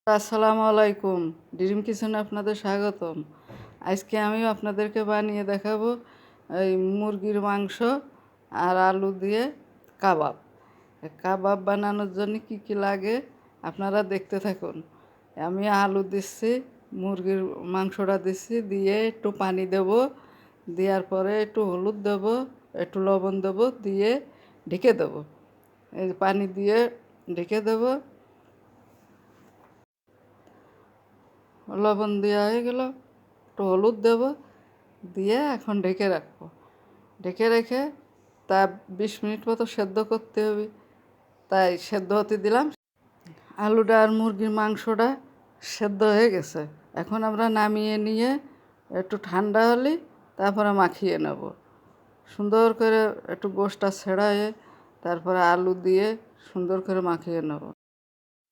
আসসালামু আলাইকুম। ড্রিম কিচেনে আপনাদের স্বাগতম। আজকে আমি আপনাদেরকে বানিয়ে দেখাবো এই মুরগির মাংস আর আলু দিয়ে কাবাব। কাবাব বানানোর জন্য কি কি লাগে আপনারা দেখতে থাকুন। আমি আলু দিচ্ছি, মুরগির মাংসটা দিচ্ছি, দিয়ে একটু পানি দেব, দেওয়ার পরে একটু হলুদ দেব, একটু লবণ দেব, দিয়ে ঢেকে দেব। এই পানি দিয়ে ঢেকে দেব। লবণ দেওয়া হয়ে গেল, একটু হলুদ দেব, দিয়ে এখন ঢেকে রাখবো। ঢেকে রেখে তা 20 মিনিট মতো সেদ্ধ করতে হবে। তাই সেদ্ধ হতে দিলাম। আলুটা আর মুরগির মাংসটা সেদ্ধ হয়ে গেছে। এখন আমরা নামিয়ে নিয়ে একটু ঠান্ডা হলে তারপরে মাখিয়ে নেব। সুন্দর করে একটু গোশটা ছেড়ায়ে তারপরে আলু দিয়ে সুন্দর করে মাখিয়ে নেব।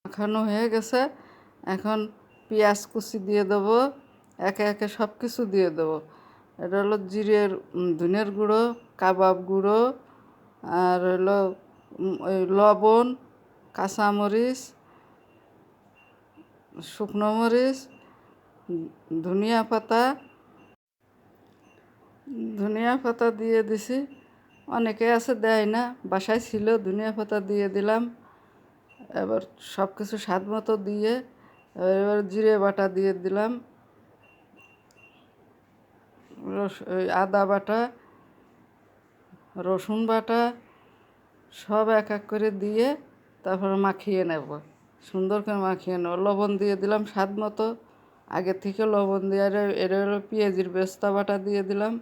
মাখানো হয়ে গেছে। এখন পেঁয়াজ কুচি দিয়ে দেবো, একে একে সব কিছু দিয়ে দেবো। এটা হলো জিরের ধনের গুঁড়ো, কাবাব গুঁড়ো, আর হলো ওই লবণ, কাঁচামরিচ, শুকনো মরিচ, ধনিয়া পাতা দিয়ে দিছি। অনেকে আছে দেয় না, বাসায় ছিল ধনিয়া পাতা দিয়ে দিলাম। এবার সব কিছু স্বাদ মতো দিয়ে এবার জিরে বাটা দিয়ে দিলাম, আদা বাটা, রসুন বাটা, সব এক এক করে দিয়ে তারপরে মাখিয়ে নেব। সুন্দর করে মাখিয়ে নেব। লবণ দিয়ে দিলাম স্বাদ মতো, আগে থেকে লবণ দিয়ে এর হলো পেঁয়াজির বেস্তা বাটা দিয়ে দিলাম,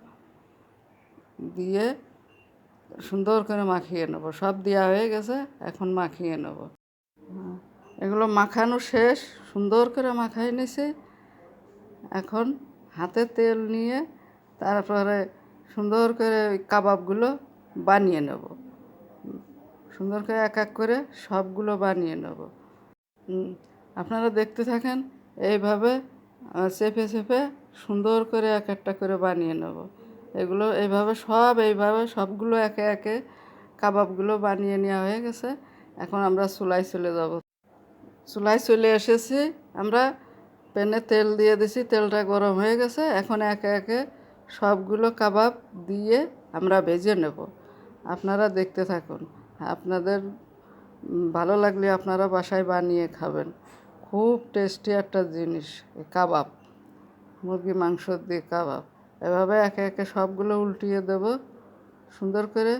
দিয়ে সুন্দর করে মাখিয়ে নেব। সব দেওয়া হয়ে গেছে, এখন মাখিয়ে নেব। এগুলো মাখানো শেষ, সুন্দর করে মাখাই নিছি। এখন হাতে তেল নিয়ে তারপরে সুন্দর করে ওই কাবাবগুলো বানিয়ে নেব। সুন্দর করে এক এক করে সবগুলো বানিয়ে নেব। আপনারা দেখতে থাকেন। এইভাবে চেপে চেপে সুন্দর করে এক একটা করে বানিয়ে নেব। এগুলো এইভাবে সবগুলো একে একে কাবাবগুলো বানিয়ে নেওয়া হয়ে গেছে। এখন আমরা চুলায় চলে যাব। চুলায় চলে এসেছি। আমরা প্যানে তেল দিয়ে দিছি, তেলটা গরম হয়ে গেছে। এখন একে একে সবগুলো কাবাব দিয়ে আমরা ভেজে নেব। আপনারা দেখতে থাকুন। আপনাদের ভালো লাগলে আপনারা বাসায় বানিয়ে খাবেন। খুব টেস্টি একটা জিনিস এই কাবাব, মুরগি মাংস দিয়ে কাবাব। এভাবে একে একে সবগুলো উল্টিয়ে দেব। সুন্দর করে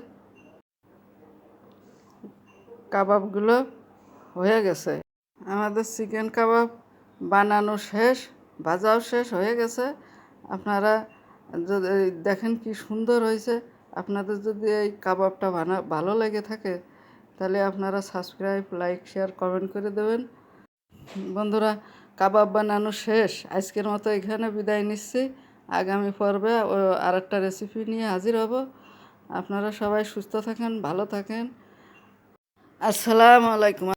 কাবাবগুলো হয়ে গেছে। আমাদের চিকেন কাবাব বানানো শেষ, ভাজাও শেষ হয়ে গেছে। আপনারা যদি দেখেন কি সুন্দর হয়েছে। আপনাদের যদি এই কাবাবটা ভালো লেগে থাকে তাহলে আপনারা সাবস্ক্রাইব, লাইক, শেয়ার, কমেন্ট করে দেবেন। বন্ধুরা, কাবাব বানানো শেষ। আজকের মতো এখানে বিদায় নিচ্ছি। আগামী পর্বে আরেকটা রেসিপি নিয়ে হাজির হব। আপনারা সবাই সুস্থ থাকেন, ভালো থাকেন। আসসালামু আলাইকুম।